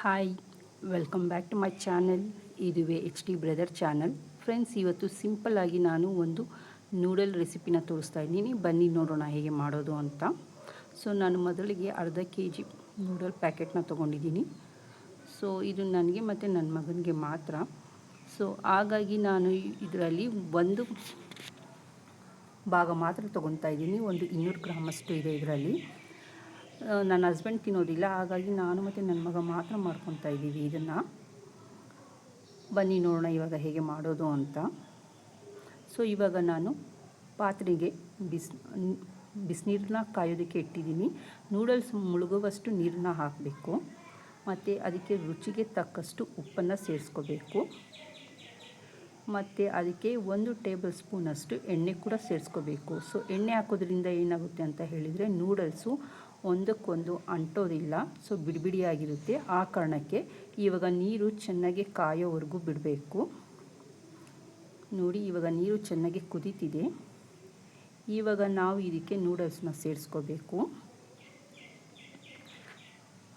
Hi, welcome back to my channel. ಇದುವೇ H D brother channel. Friends, ಇವತ್ತು ಸಿಂಪಲ್ಲಾಗಿ ನಾನು ಒಂದು ನೂಡಲ್ ರೆಸಿಪಿನ ತೋರಿಸ್ತಾ ಇದ್ದೀನಿ. ಬನ್ನಿ ನೋಡೋಣ ಹೇಗೆ ಮಾಡೋದು ಅಂತ. ಸೊ ನಾನು ಮೊದಲಿಗೆ ಅರ್ಧ kg ನೂಡಲ್ ಪ್ಯಾಕೆಟ್ನ ತೊಗೊಂಡಿದ್ದೀನಿ. ಸೊ ಇದು ನನಗೆ ಮತ್ತು ನನ್ನ ಮಗನಿಗೆ ಮಾತ್ರ. ಸೊ ಹಾಗಾಗಿ ನಾನು ಇದರಲ್ಲಿ ಒಂದು ಭಾಗ ಮಾತ್ರ ತೊಗೊತಾ ಇದ್ದೀನಿ. ಒಂದು 200 ಗ್ರಾಮಷ್ಟು ಇದೆ ಇದರಲ್ಲಿ. ನನ್ನ ಹಸ್ಬೆಂಡ್ ತಿನ್ನೋದಿಲ್ಲ, ಹಾಗಾಗಿ ನಾನು ಮತ್ತು ನನ್ನ ಮಗ ಮಾತ್ರ ಮಾಡ್ಕೊತಾ ಇದ್ದೀವಿ ಇದನ್ನು. ಬನ್ನಿ ನೋಡೋಣ ಇವಾಗ ಹೇಗೆ ಮಾಡೋದು ಅಂತ. ಸೊ ಇವಾಗ ನಾನು ಪಾತ್ರೆಗೆ ಬಿಸಿನೀರನ್ನ ಕಾಯೋದಕ್ಕೆ ಇಟ್ಟಿದ್ದೀನಿ. ನೂಡಲ್ಸ್ ಮುಳುಗುವಷ್ಟು ನೀರನ್ನ ಹಾಕಬೇಕು ಮತ್ತು ಅದಕ್ಕೆ ರುಚಿಗೆ ತಕ್ಕಷ್ಟು ಉಪ್ಪನ್ನು ಸೇರಿಸ್ಕೋಬೇಕು. ಮತ್ತು ಅದಕ್ಕೆ 1 ಟೇಬಲ್ ಸ್ಪೂನಷ್ಟು ಎಣ್ಣೆ ಕೂಡ ಸೇರಿಸ್ಕೋಬೇಕು. ಸೊ ಎಣ್ಣೆ ಹಾಕೋದ್ರಿಂದ ಏನಾಗುತ್ತೆ ಅಂತ ಹೇಳಿದರೆ ನೂಡಲ್ಸು ಒಂದಕ್ಕೊಂದು ಅಂಟೋದಿಲ್ಲ. ಸೊ ಬಿಡಿಬಿಡಿಯಾಗಿರುತ್ತೆ. ಆ ಕಾರಣಕ್ಕೆ ಇವಾಗ ನೀರು ಚೆನ್ನಾಗಿ ಕಾಯೋವರೆಗೂ ಬಿಡಬೇಕು. ನೋಡಿ, ಇವಾಗ ನೀರು ಚೆನ್ನಾಗಿ ಕುದೀತಿದೆ. ಇವಾಗ ನಾವು ಇದಕ್ಕೆ ನೂಡಲ್ಸ್ನ ಸೇರಿಸ್ಕೋಬೇಕು.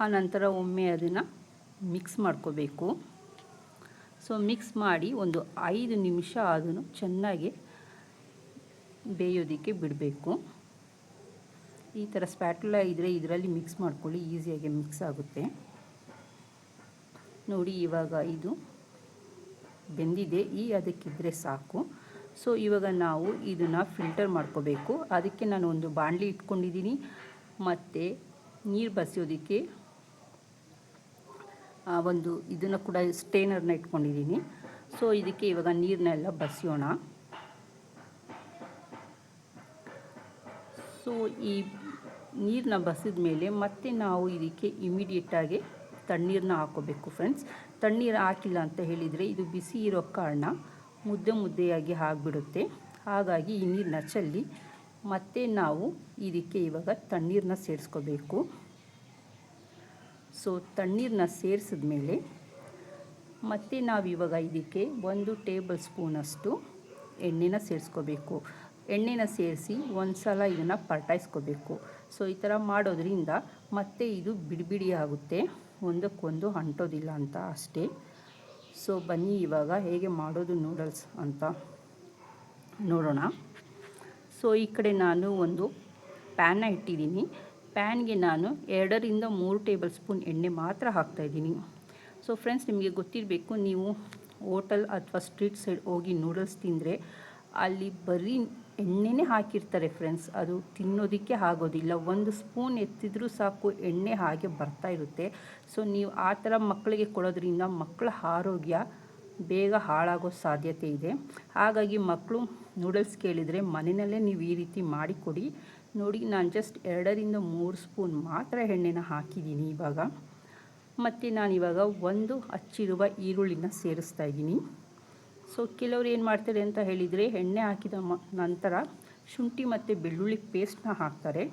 ಆನಂತರ ಒಮ್ಮೆ ಅದನ್ನು ಮಿಕ್ಸ್ ಮಾಡ್ಕೋಬೇಕು. ಸೊ ಮಿಕ್ಸ್ ಮಾಡಿ ಒಂದು 5 ನಿಮಿಷ ಅದನ್ನು ಚೆನ್ನಾಗಿ ಬೇಯೋದಕ್ಕೆ ಬಿಡಬೇಕು. ಈ ಥರ ಸ್ಪ್ಯಾಟುಲಾ ಇದ್ದರೆ ಇದರಲ್ಲಿ ಮಿಕ್ಸ್ ಮಾಡ್ಕೊಳ್ಳಿ, ಈಸಿಯಾಗಿ ಮಿಕ್ಸ್ ಆಗುತ್ತೆ. ನೋಡಿ, ಇವಾಗ ಇದು ಬೆಂದಿದೆ. ಅದಕ್ಕಿದ್ರೆ ಸಾಕು. ಸೊ ಇವಾಗ ನಾವು ಇದನ್ನು ಫಿಲ್ಟರ್ ಮಾಡ್ಕೋಬೇಕು. ಅದಕ್ಕೆ ನಾನು ಒಂದು ಬಾಣಲಿ ಇಟ್ಕೊಂಡಿದ್ದೀನಿ ಮತ್ತು ನೀರು ಬಸಿಯೋದಕ್ಕೆ ಒಂದು ಇದನ್ನು ಕೂಡ ಸ್ಟೇನರ್ನ ಇಟ್ಕೊಂಡಿದ್ದೀನಿ. ಸೊ ಇದಕ್ಕೆ ಇವಾಗ ನೀರನ್ನೆಲ್ಲ ಬಸಿಯೋಣ. ಸೊ ಈ ನೀರನ್ನ ಬಸಿದ ಮೇಲೆ ಮತ್ತೆ ನಾವು ಇದಕ್ಕೆ ಇಮಿಡಿಯೇಟಾಗಿ ತಣ್ಣೀರನ್ನ ಹಾಕೋಬೇಕು. ಫ್ರೆಂಡ್ಸ್, ತಣ್ಣೀರು ಹಾಕಿಲ್ಲ ಅಂತ ಹೇಳಿದರೆ ಇದು ಬಿಸಿ ಇರೋ ಕಾರಣ ಮುದ್ದೆಯಾಗಿ ಆಗಿಬಿಡುತ್ತೆ. ಹಾಗಾಗಿ ಈ ನೀರನ್ನ ಚೆಲ್ಲಿ ಮತ್ತೆ ನಾವು ಇದಕ್ಕೆ ಇವಾಗ ತಣ್ಣೀರನ್ನ ಸೇರಿಸ್ಕೋಬೇಕು. ಸೊ ತಣ್ಣೀರನ್ನ ಸೇರಿಸಿದ ಮೇಲೆ ಮತ್ತೆ ನಾವಿವಾಗ ಇದಕ್ಕೆ 1 ಟೇಬಲ್ ಸ್ಪೂನಷ್ಟು ಎಣ್ಣೆನ ಸೇರಿಸ್ಕೋಬೇಕು. ಎಣ್ಣೆನ ಸೇರಿಸಿ ಒಂದು ಸಲ ಇದನ್ನು ಪಲ್ಟಾಯಿಸ್ಕೋಬೇಕು. ಸೊ ಈ ಥರ ಮಾಡೋದ್ರಿಂದ ಮತ್ತೆ ಇದು ಬಿಡಿ ಆಗುತ್ತೆ, ಒಂದಕ್ಕೊಂದು ಅಂಟೋದಿಲ್ಲ ಅಂತ ಅಷ್ಟೇ. ಸೊ ಬನ್ನಿ ಇವಾಗ ಹೇಗೆ ಮಾಡೋದು ನೂಡಲ್ಸ್ ಅಂತ ನೋಡೋಣ. ಸೊ ಈ ಕಡೆ ನಾನು ಒಂದು ಪ್ಯಾನ್ನ ಇಟ್ಟಿದ್ದೀನಿ. ಪ್ಯಾನ್ಗೆ ನಾನು 2 ರಿಂದ 3 ಟೇಬಲ್ ಸ್ಪೂನ್ ಎಣ್ಣೆ ಮಾತ್ರ ಹಾಕ್ತಾಯಿದ್ದೀನಿ. ಸೊ ಫ್ರೆಂಡ್ಸ್, ನಿಮಗೆ ಗೊತ್ತಿರಬೇಕು, ನೀವು ಹೋಟೆಲ್ ಅಥವಾ ಸ್ಟ್ರೀಟ್ ಸೈಡ್ ಹೋಗಿ ನೂಡಲ್ಸ್ ತಿಂದರೆ ಅಲ್ಲಿ ಬರೀ ಎಣ್ಣೆನೇ ಹಾಕಿರ್ತಾರೆ ಫ್ರೆಂಡ್ಸ್. ಅದು ತಿನ್ನೋದಕ್ಕೆ ಆಗೋದಿಲ್ಲ. 1 ಸ್ಪೂನ್ ಎತ್ತಿದ್ರೂ ಸಾಕು ಎಣ್ಣೆ ಹಾಗೆ ಬರ್ತಾ ಇರುತ್ತೆ. ಸೊ ನೀವು ಆ ಥರ ಮಕ್ಕಳಿಗೆ ಕೊಡೋದ್ರಿಂದ ಮಕ್ಕಳ ಆರೋಗ್ಯ ಬೇಗ ಹಾಳಾಗೋ ಸಾಧ್ಯತೆ ಇದೆ. ಹಾಗಾಗಿ ಮಕ್ಕಳು ನೂಡಲ್ಸ್ ಕೇಳಿದರೆ ಮನೆಯಲ್ಲೇ ನೀವು ಈ ರೀತಿ ಮಾಡಿಕೊಡಿ. ನೋಡಿ, ನಾನು ಜಸ್ಟ್ 2 ರಿಂದ 3 ಸ್ಪೂನ್ ಮಾತ್ರ ಎಣ್ಣೆನ ಹಾಕಿದ್ದೀನಿ ಇವಾಗ. ಮತ್ತು ನಾನಿವಾಗ ಒಂದು ಹಚ್ಚಿರುವ ಈರುಳ್ಳಿನ ಸೇರಿಸ್ತಾ ಇದ್ದೀನಿ. ಸೊ ಕೆಲವರು ಏನು ಮಾಡ್ತಾರೆ ಅಂತ ಹೇಳಿದರೆ ಎಣ್ಣೆ ಹಾಕಿದ ನಂತರ ಶುಂಠಿ ಮತ್ತು ಬೆಳ್ಳುಳ್ಳಿ ಪೇಸ್ಟ್ನ ಹಾಕ್ತಾರೆ.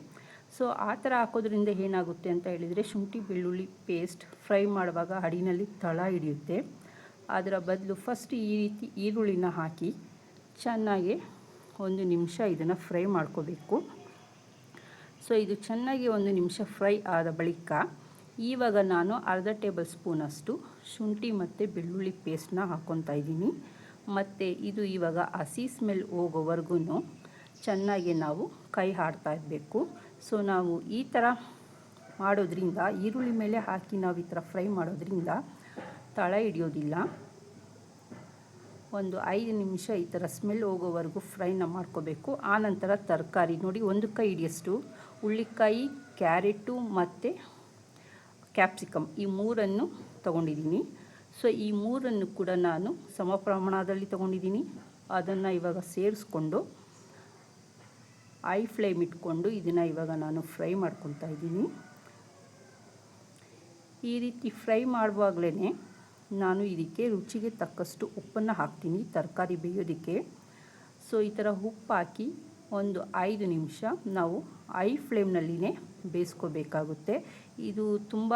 ಸೊ ಆ ಥರ ಹಾಕೋದ್ರಿಂದ ಏನಾಗುತ್ತೆ ಅಂತ ಹೇಳಿದರೆ ಶುಂಠಿ ಬೆಳ್ಳುಳ್ಳಿ ಪೇಸ್ಟ್ ಫ್ರೈ ಮಾಡುವಾಗ ಅಡಿನಲ್ಲಿ ತಳ ಹಿಡಿಯುತ್ತೆ. ಅದರ ಬದಲು ಫಸ್ಟ್ ಈ ರೀತಿ ಈರುಳ್ಳಿನ ಹಾಕಿ ಚೆನ್ನಾಗಿ 1 ನಿಮಿಷ ಇದನ್ನು ಫ್ರೈ ಮಾಡ್ಕೋಬೇಕು. ಸೊ ಇದು ಚೆನ್ನಾಗಿ 1 ನಿಮಿಷ ಫ್ರೈ ಆದ ಬಳಿಕ ಇವಾಗ ನಾನು ಅರ್ಧ ಟೇಬಲ್ ಸ್ಪೂನಷ್ಟು ಶುಂಠಿ ಮತ್ತು ಬೆಳ್ಳುಳ್ಳಿ ಪೇಸ್ಟ್ನ ಹಾಕ್ಕೊತಾ ಇದ್ದೀನಿ. ಮತ್ತು ಇದು ಇವಾಗ ಹಸಿ ಸ್ಮೆಲ್ ಹೋಗೋವರೆಗೂ ಚೆನ್ನಾಗಿ ನಾವು ಕೈ ಆಡ್ತಾ ಇರಬೇಕು. ಸೊ ನಾವು ಈ ಥರ ಮಾಡೋದ್ರಿಂದ ಈರುಳ್ಳಿ ಮೇಲೆ ಹಾಕಿ ನಾವು ಈ ಥರ ಫ್ರೈ ಮಾಡೋದ್ರಿಂದ ತಳ ಹಿಡಿಯೋದಿಲ್ಲ. ಒಂದು 5 ನಿಮಿಷ ಈ ಥರ ಸ್ಮೆಲ್ ಹೋಗೋವರೆಗೂ ಫ್ರೈನ ಮಾಡ್ಕೋಬೇಕು. ಆನಂತರ ತರಕಾರಿ ನೋಡಿ, 1 ಕೈ ಹಿಡಿಯಷ್ಟು ಹುಳ್ಳಿಕಾಯಿ, ಕ್ಯಾರೆಟು ಮತ್ತು ಕ್ಯಾಪ್ಸಿಕಮ್ ಈ 3 ತೊಗೊಂಡಿದ್ದೀನಿ. ಸೊ ಈ 3 ಕೂಡ ನಾನು ಸಮ ಪ್ರಮಾಣದಲ್ಲಿ ತೊಗೊಂಡಿದ್ದೀನಿ. ಅದನ್ನು ಇವಾಗ ಸೇರಿಸ್ಕೊಂಡು ಹೈ ಫ್ಲೇಮ್ ಇಟ್ಕೊಂಡು ಇದನ್ನು ಇವಾಗ ನಾನು ಫ್ರೈ ಮಾಡ್ಕೊತಾ ಇದ್ದೀನಿ. ಈ ರೀತಿ ಫ್ರೈ ಮಾಡುವಾಗಲೇ ನಾನು ಇದಕ್ಕೆ ರುಚಿಗೆ ತಕ್ಕಷ್ಟು ಉಪ್ಪನ್ನು ಹಾಕ್ತೀನಿ ತರಕಾರಿ ಬೇಯೋದಕ್ಕೆ. ಸೊ ಈ ಥರ ಉಪ್ಪು ಹಾಕಿ ಒಂದು 5 ನಿಮಿಷ ನಾವು ಹೈ ಫ್ಲೇಮ್ನಲ್ಲಿನೇ ಬೇಯಿಸ್ಕೋಬೇಕಾಗುತ್ತೆ. ಇದು ತುಂಬ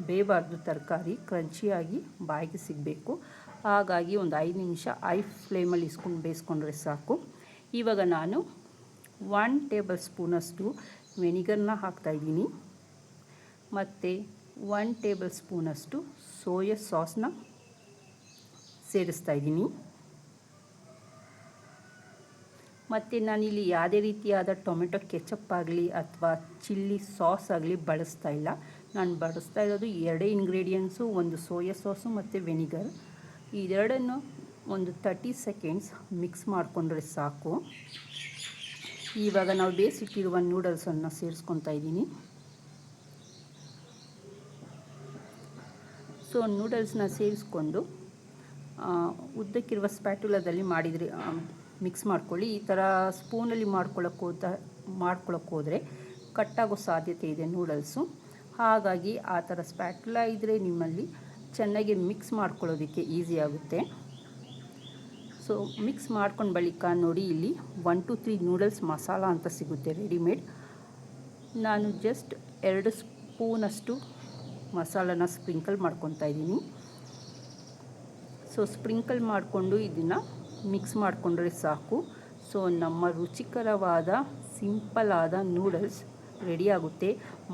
ಬೇಯಬಾರ್ದು, ತರಕಾರಿ ಕ್ರಂಚಿಯಾಗಿ ಬಾಯಿಗೆ ಸಿಗಬೇಕು. ಹಾಗಾಗಿ ಒಂದು 5 ನಿಮಿಷ ಹೈ ಫ್ಲೇಮಲ್ಲಿ ಬೇಯಿಸ್ಕೊಂಡ್ರೆ ಸಾಕು. ಇವಾಗ ನಾನು 1 ಟೇಬಲ್ ಸ್ಪೂನಷ್ಟು ವೆನಿಗರ್ನ ಹಾಕ್ತಾಯಿದ್ದೀನಿ ಮತ್ತು 1 ಟೇಬಲ್ ಸ್ಪೂನಷ್ಟು ಸೋಯಾ ಸಾಸ್ನ ಸೇರಿಸ್ತಾ ಇದ್ದೀನಿ. ಮತ್ತು ನಾನಿಲ್ಲಿ ಯಾವುದೇ ರೀತಿಯಾದ ಟೊಮೆಟೊ ಕೆಚಪ್ ಆಗಲಿ ಅಥವಾ ಚಿಲ್ಲಿ ಸಾಸ್ ಆಗಲಿ ಬಳಸ್ತಾ ಇಲ್ಲ. ನಾನು ಬಳಸ್ತಾ ಇರೋದು ಎರಡೇ ಇಂಗ್ರೀಡಿಯೆಂಟ್ಸು, ಒಂದು ಸೋಯಾ ಸಾಸು ಮತ್ತು ವೆನಿಗರ್. ಇದೆರಡನ್ನು ಒಂದು 30 ಸೆಕೆಂಡ್ಸ್ ಮಿಕ್ಸ್ ಮಾಡಿಕೊಂಡ್ರೆ ಸಾಕು. ಇವಾಗ ನಾವು ಬೇಯಿಸಿಟ್ಟಿರುವ ನೂಡಲ್ಸನ್ನು ಸೇರಿಸ್ಕೊತಾ ಇದ್ದೀನಿ. ಸೊ ನೂಡಲ್ಸ್ನ ಸೇರಿಸ್ಕೊಂಡು ಉದ್ದಕ್ಕಿರುವ ಸ್ಪ್ಯಾಟುಲಾದಲ್ಲಿ ಮಾಡಿದರೆ ಮಿಕ್ಸ್ ಮಾಡ್ಕೊಳ್ಳಿ. ಈ ಥರ ಸ್ಪೂನಲ್ಲಿ ಮಾಡ್ಕೊಳ್ಳೋಕೆ ಹೋದರೆ ಕಟ್ಟಾಗೋ ಸಾಧ್ಯತೆ ಇದೆ ನೂಡಲ್ಸು. ಹಾಗಾಗಿ ಆ ಥರ ಸ್ಪ್ಯಾಟುಲಾ ಇದ್ದರೆ ನಿಮ್ಮಲ್ಲಿ ಚೆನ್ನಾಗಿ ಮಿಕ್ಸ್ ಮಾಡ್ಕೊಳ್ಳೋದಕ್ಕೆ ಈಸಿ ಆಗುತ್ತೆ. ಸೊ ಮಿಕ್ಸ್ ಮಾಡ್ಕೊಂಡು ಬಳಿಕ ನೋಡಿ, ಇಲ್ಲಿ 1 to 3 ನೂಡಲ್ಸ್ ಮಸಾಲ ಅಂತ ಸಿಗುತ್ತೆ ರೆಡಿಮೇಡ್. ನಾನು ಜಸ್ಟ್ 2 ಸ್ಪೂನಷ್ಟು ಮಸಾಲನ ಸ್ಪ್ರಿಂಕಲ್ ಮಾಡ್ಕೊತಾ ಇದ್ದೀನಿ. ಸೊ ಸ್ಪ್ರಿಂಕಲ್ ಮಾಡಿಕೊಂಡು ಇದನ್ನು ಮಿಕ್ಸ್ ಮಾಡಿಕೊಂಡ್ರೆ ಸಾಕು. ಸೊ ನಮ್ಮ ರುಚಿಕರವಾದ ಸಿಂಪಲ್ ಆದ ನೂಡಲ್ಸ್ ರೆಡಿ ಆಗುತ್ತೆ.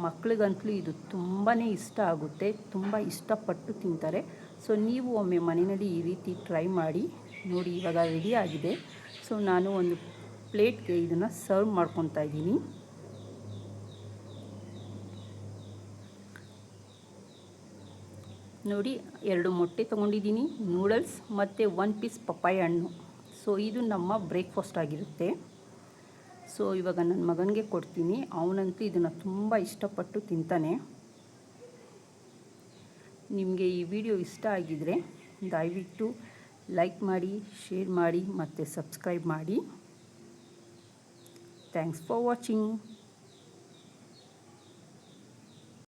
ಮಕ್ಳಿಗಂತಲೂ ಇದು ತುಂಬಾ ಇಷ್ಟ ಆಗುತ್ತೆ, ತುಂಬ ಇಷ್ಟಪಟ್ಟು ತಿಂತಾರೆ. ಸೊ ನೀವು ಒಮ್ಮೆ ಮನೆಯಲ್ಲಿ ಈ ರೀತಿ ಟ್ರೈ ಮಾಡಿ ನೋಡಿ. ಇವಾಗ ರೆಡಿ ಆಗಿದೆ. ಸೊ ನಾನು ಒಂದು ಪ್ಲೇಟ್ಗೆ ಇದನ್ನು ಸರ್ವ್ ಮಾಡ್ಕೊತಾ ಇದ್ದೀನಿ. ನೋಡಿ, 2 ಮೊಟ್ಟೆ ತೊಗೊಂಡಿದ್ದೀನಿ, ನೂಡಲ್ಸ್ ಮತ್ತು 1 ಪೀಸ್ ಪಪ್ಪಾಯ ಹಣ್ಣು. ಸೊ ಇದು ನಮ್ಮ ಬ್ರೇಕ್ಫಾಸ್ಟ್ ಆಗಿರುತ್ತೆ. ಸೊ ಇವಾಗ ನನ್ನ ಮಗನಿಗೆ ಕೊಡ್ತೀನಿ. ಅವನಂತೂ ಇದನ್ನು ತುಂಬ ಇಷ್ಟಪಟ್ಟು ತಿಂತಾನೆ. ನಿಮಗೆ ಈ ವಿಡಿಯೋ ಇಷ್ಟ ಆಗಿದರೆ ದಯವಿಟ್ಟು ಲೈಕ್ ಮಾಡಿ, ಶೇರ್ ಮಾಡಿ ಮತ್ತು ಸಬ್ಸ್ಕ್ರೈಬ್ ಮಾಡಿ. Thanks for watching.